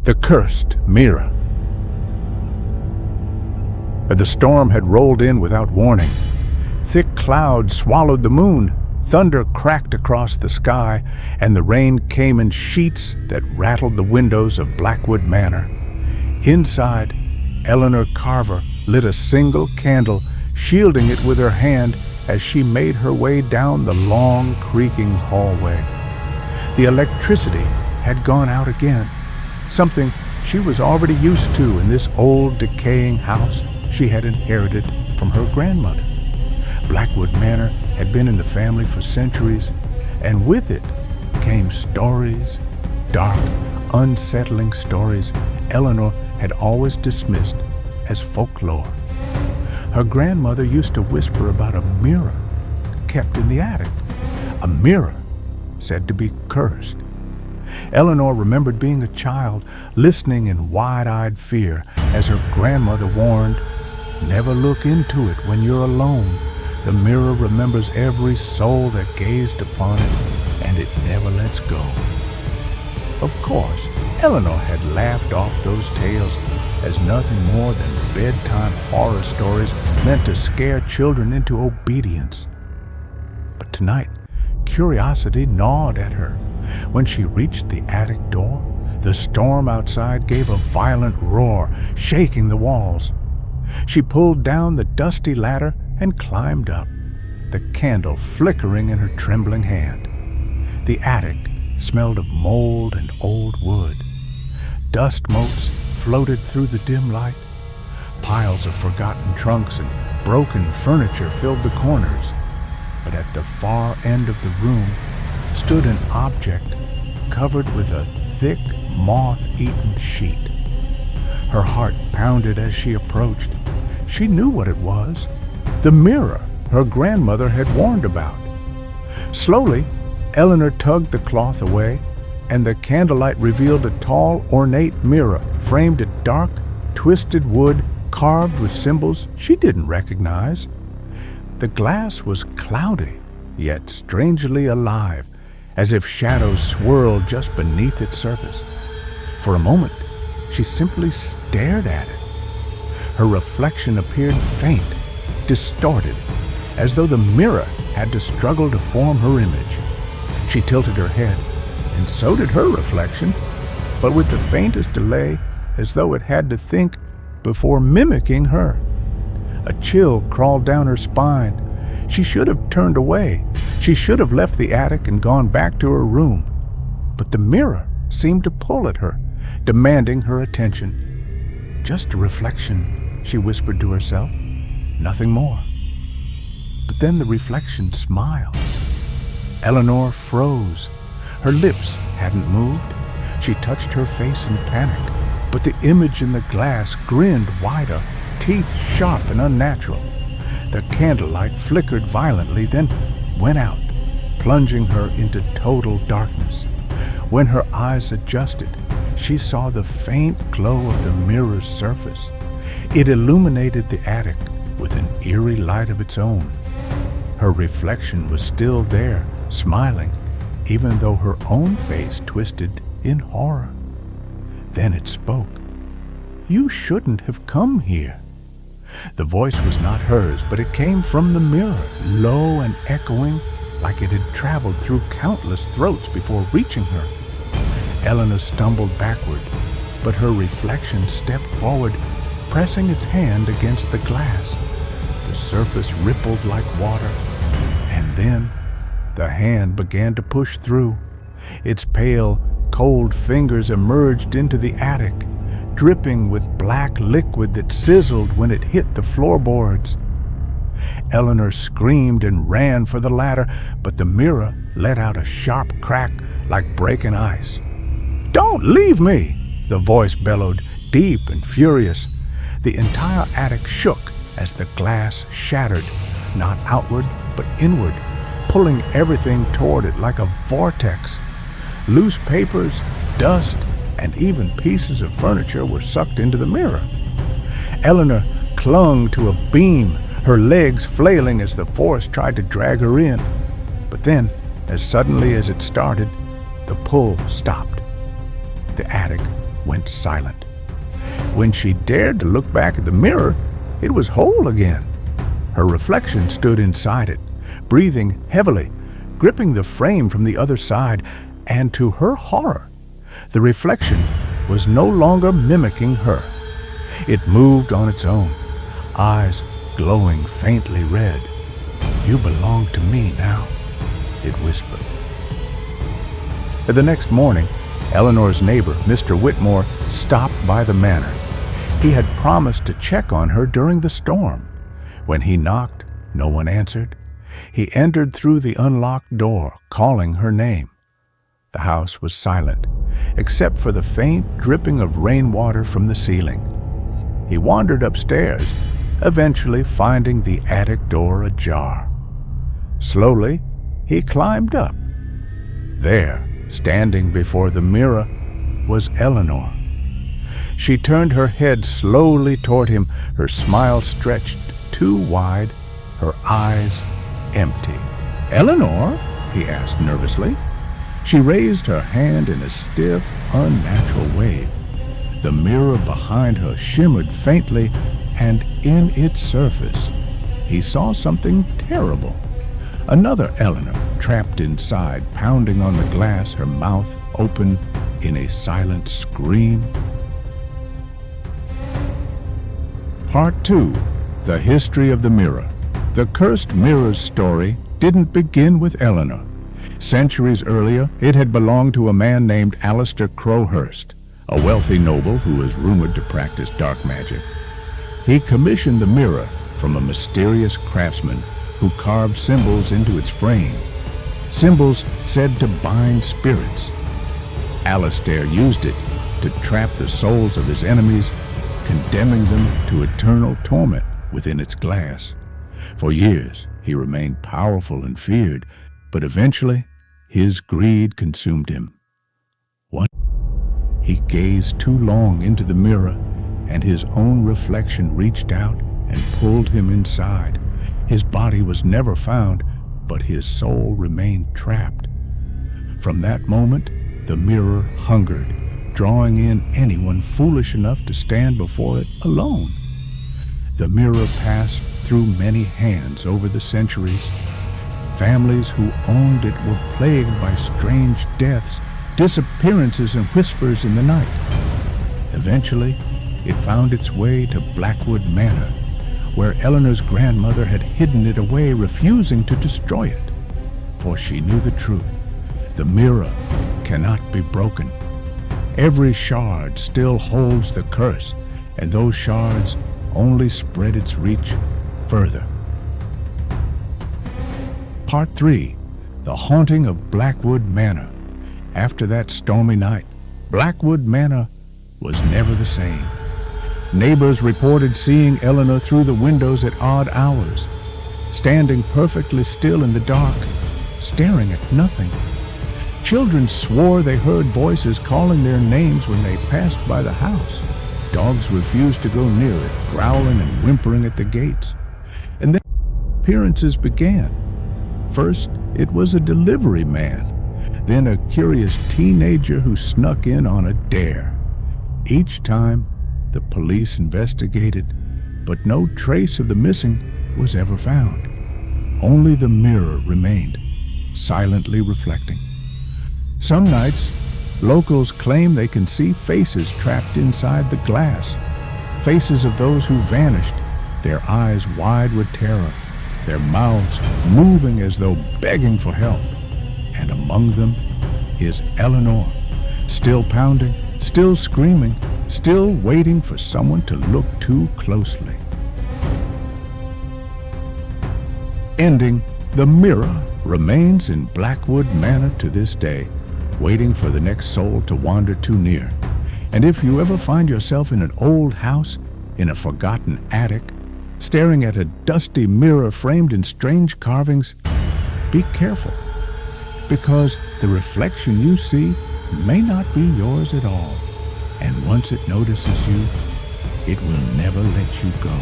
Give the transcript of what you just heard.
The cursed mirror. The storm had rolled in without warning. Thick clouds swallowed the moon, thunder cracked across the sky, and the rain came in sheets that rattled the windows of Blackwood Manor. Inside, Eleanor Carver lit a single candle, shielding it with her hand as she made her way down the long, creaking hallway. The electricity had gone out again, something she was already used to in this old, decaying house she had inherited from her grandmother. Blackwood Manor had been in the family for centuries, and with it came stories, dark, unsettling stories Eleanor had always dismissed as folklore. Her grandmother used to whisper about a mirror kept in the attic, a mirror said to be cursed. Eleanor remembered being a child, listening in wide-eyed fear as her grandmother warned, "Never look into it when you're alone. The mirror remembers every soul that gazed upon it, and it never lets go." Of course, Eleanor had laughed off those tales as nothing more than bedtime horror stories meant to scare children into obedience. But tonight, curiosity gnawed at her. When she reached the attic door, the storm outside gave a violent roar, shaking the walls. She pulled down the dusty ladder and climbed up, the candle flickering in her trembling hand. The attic smelled of mold and old wood. Dust motes floated through the dim light. Piles of forgotten trunks and broken furniture filled the corners. But at the far end of the room stood an object covered with a thick, moth-eaten sheet. Her heart pounded as she approached. She knew what it was, the mirror her grandmother had warned about. Slowly, Eleanor tugged the cloth away, and the candlelight revealed a tall, ornate mirror framed in dark, twisted wood carved with symbols she didn't recognize. The glass was cloudy, yet strangely alive, as if shadows swirled just beneath its surface. For a moment, she simply stared at it. Her reflection appeared faint, distorted, as though the mirror had to struggle to form her image. She tilted her head, and so did her reflection, but with the faintest delay, as though it had to think before mimicking her. A chill crawled down her spine. She should have turned away. She should have left the attic and gone back to her room. But the mirror seemed to pull at her, demanding her attention. "Just a reflection," she whispered to herself. "Nothing more." But then the reflection smiled. Eleanor froze. Her lips hadn't moved. She touched her face in panic, but the image in the glass grinned wider, teeth sharp and unnatural. The candlelight flickered violently, then went out, plunging her into total darkness. When her eyes adjusted, she saw the faint glow of the mirror's surface. It illuminated the attic with an eerie light of its own. Her reflection was still there, smiling, even though her own face twisted in horror. Then it spoke. "You shouldn't have come here." The voice was not hers, but it came from the mirror, low and echoing, like it had traveled through countless throats before reaching her. Eleanor stumbled backward, but her reflection stepped forward, pressing its hand against the glass. The surface rippled like water, and then the hand began to push through. Its pale, cold fingers emerged into the attic, dripping with black liquid that sizzled when it hit the floorboards. Eleanor screamed and ran for the ladder, but the mirror let out a sharp crack like breaking ice. "Don't leave me!" the voice bellowed, deep and furious. The entire attic shook as the glass shattered, not outward but inward, pulling everything toward it like a vortex. Loose papers, dust, and even pieces of furniture were sucked into the mirror. Eleanor clung to a beam, her legs flailing as the force tried to drag her in. But then, as suddenly as it started, the pull stopped. The attic went silent. When she dared to look back at the mirror, it was whole again. Her reflection stood inside it, breathing heavily, gripping the frame from the other side, and to her horror, the reflection was no longer mimicking her. It moved on its own, eyes glowing faintly red. "You belong to me now," it whispered. The next morning, Eleanor's neighbor, Mr. Whitmore, stopped by the manor. He had promised to check on her during the storm. When he knocked, no one answered. He entered through the unlocked door, calling her name. The house was silent, except for the faint dripping of rainwater from the ceiling. He wandered upstairs, eventually finding the attic door ajar. Slowly, he climbed up. There, standing before the mirror, was Eleanor. She turned her head slowly toward him, her smile stretched too wide, her eyes empty. "Eleanor?" he asked nervously. She raised her hand in a stiff, unnatural wave. The mirror behind her shimmered faintly, and in its surface, he saw something terrible. Another Eleanor, trapped inside, pounding on the glass, her mouth open in a silent scream. Part 2. The History of the Mirror. The Cursed Mirror's story didn't begin with Eleanor. Centuries earlier, it had belonged to a man named Alistair Crowhurst, a wealthy noble who was rumored to practice dark magic. He commissioned the mirror from a mysterious craftsman who carved symbols into its frame, symbols said to bind spirits. Alistair used it to trap the souls of his enemies, condemning them to eternal torment within its glass. For years, he remained powerful and feared, but eventually, his greed consumed him. One, he gazed too long into the mirror, and his own reflection reached out and pulled him inside. His body was never found, but his soul remained trapped. From that moment, the mirror hungered, drawing in anyone foolish enough to stand before it alone. The mirror passed through many hands over the centuries. Families who owned it were plagued by strange deaths, disappearances, and whispers in the night. Eventually, it found its way to Blackwood Manor, where Eleanor's grandmother had hidden it away, refusing to destroy it. For she knew the truth. The mirror cannot be broken. Every shard still holds the curse, and those shards only spread its reach further. Part 3. The Haunting of Blackwood Manor. After that stormy night, Blackwood Manor was never the same. Neighbors reported seeing Eleanor through the windows at odd hours, standing perfectly still in the dark, staring at nothing. Children swore they heard voices calling their names when they passed by the house. Dogs refused to go near it, growling and whimpering at the gates. And then appearances began. First, it was a delivery man, then a curious teenager who snuck in on a dare. Each time, the police investigated, but no trace of the missing was ever found. Only the mirror remained, silently reflecting. Some nights, locals claim they can see faces trapped inside the glass, faces of those who vanished, their eyes wide with terror, their mouths moving as though begging for help. And among them is Eleanor, still pounding, still screaming, still waiting for someone to look too closely. Ending, the mirror remains in Blackwood Manor to this day, waiting for the next soul to wander too near. And if you ever find yourself in an old house, in a forgotten attic, staring at a dusty mirror framed in strange carvings, be careful, because the reflection you see may not be yours at all. And once it notices you, it will never let you go.